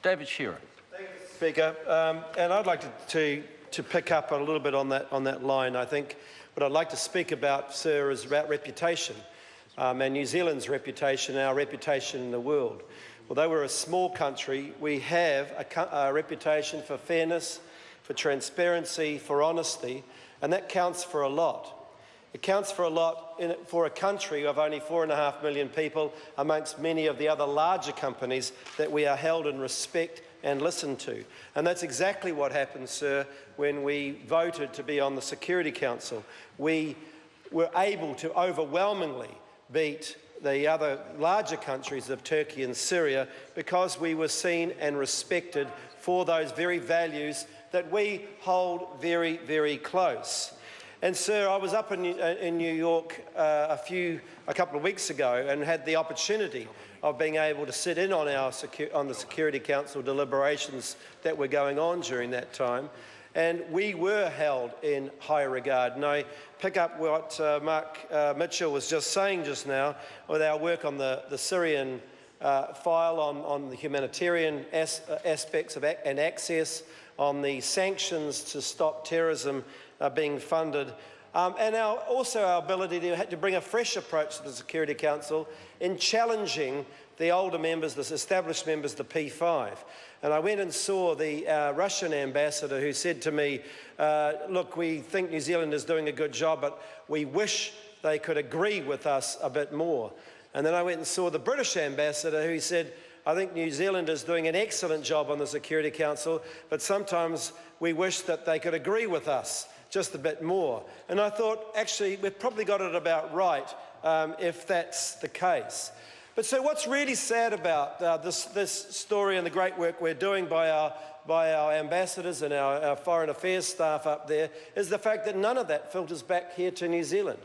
David Shearer. Thank you, Speaker. And I'd like to pick up a little bit on that line. I think what I'd like to speak about, sir, is about reputation, and New Zealand's reputation, our reputation in the world. Although we're a small country, we have a reputation for fairness, for transparency, for honesty, and that counts for a lot. It counts for a lot for a country of only 4.5 million people amongst many of the other larger companies that we are held in respect and listened to. And that's exactly what happened, sir, when we voted to be on the Security Council. We were able to overwhelmingly beat the other larger countries of Turkey and Syria because we were seen and respected for those very values that we hold very, very close. And, sir, I was up in New York a couple of weeks ago and had the opportunity of being able to sit in on the Security Council deliberations that were going on during that time, and we were held in high regard. And I pick up what Mark Mitchell was just saying just now with our work on the Syrian file, on the humanitarian aspects of and access, on the sanctions to stop terrorism being funded, and also our ability to bring a fresh approach to the Security Council in challenging the older members, the established members, the P5. And I went and saw the Russian ambassador, who said to me, look, we think New Zealand is doing a good job, but we wish they could agree with us a bit more. And then I went and saw the British ambassador, who said, I think New Zealand is doing an excellent job on the Security Council, but sometimes we wish that they could agree with us just a bit more. And I thought, actually, we've probably got it about right if that's the case. But so what's really sad about this story and the great work we're doing by our ambassadors and our foreign affairs staff up there is the fact that none of that filters back here to New Zealand.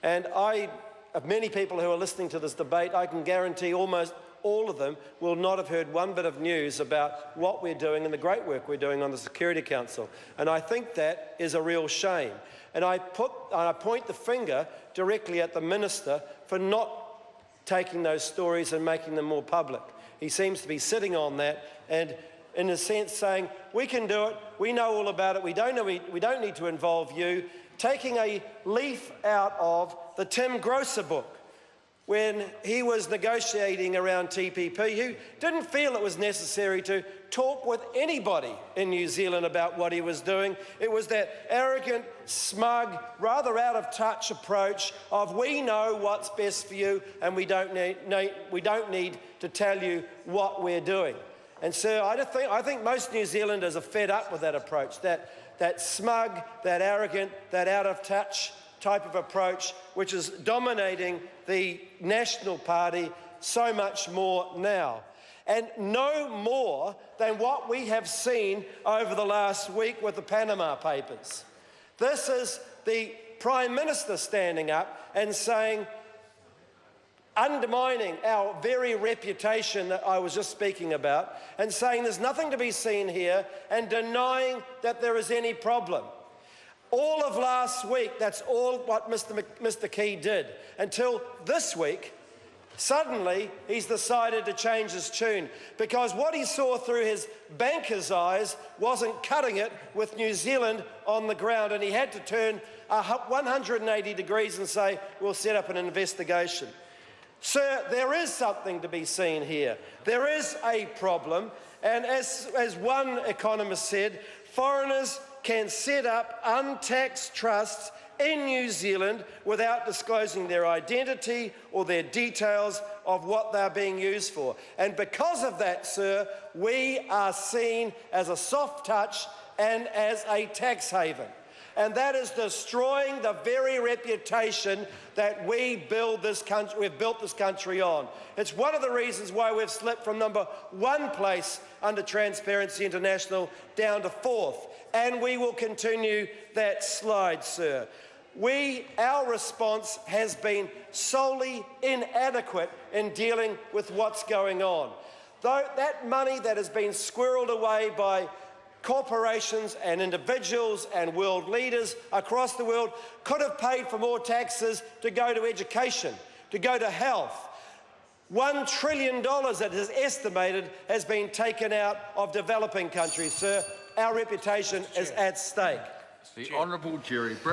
And of many people who are listening to this debate, I can guarantee almost all of them will not have heard one bit of news about what we're doing and the great work we're doing on the Security Council. And I think that is a real shame. And I point the finger directly at the Minister for not taking those stories and making them more public. He seems to be sitting on that and, in a sense, saying, we can do it, we know all about it, we don't need to involve you, taking a leaf out of the Tim Grosser book, when he was negotiating around TPP, who didn't feel it was necessary to talk with anybody in New Zealand about what he was doing. It was that arrogant, smug, rather out-of-touch approach of, we know what's best for you and we don't need to tell you what we're doing. And so I think most New Zealanders are fed up with that approach, that smug, that arrogant, that out-of-touch type of approach, which is dominating the National Party so much more now. And no more than what we have seen over the last week with the Panama Papers. This is the Prime Minister standing up and saying, undermining our very reputation that I was just speaking about, and saying there's nothing to be seen here, and denying that there is any problem. All of last week, that's all what Mr. Key did, until this week. Suddenly, he's decided to change his tune, because what he saw through his banker's eyes wasn't cutting it with New Zealand on the ground, and he had to turn 180 degrees and say, we'll set up an investigation. Sir, there is something to be seen here. There is a problem, and as one economist said, foreigners can set up untaxed trusts in New Zealand without disclosing their identity or their details of what they're being used for. And because of that, sir, we are seen as a soft touch and as a tax haven. And that is destroying the very reputation that we've built this country on. It's one of the reasons why we've slipped from #1 place under Transparency International down to 4th. And we will continue that slide, sir. Our response has been solely inadequate in dealing with what's going on. Though that money that has been squirreled away by corporations and individuals and world leaders across the world could have paid for more taxes to go to education, to go to health. $1 trillion that is estimated has been taken out of developing countries, sir. Our reputation is at stake. The Honourable Jerry Brown.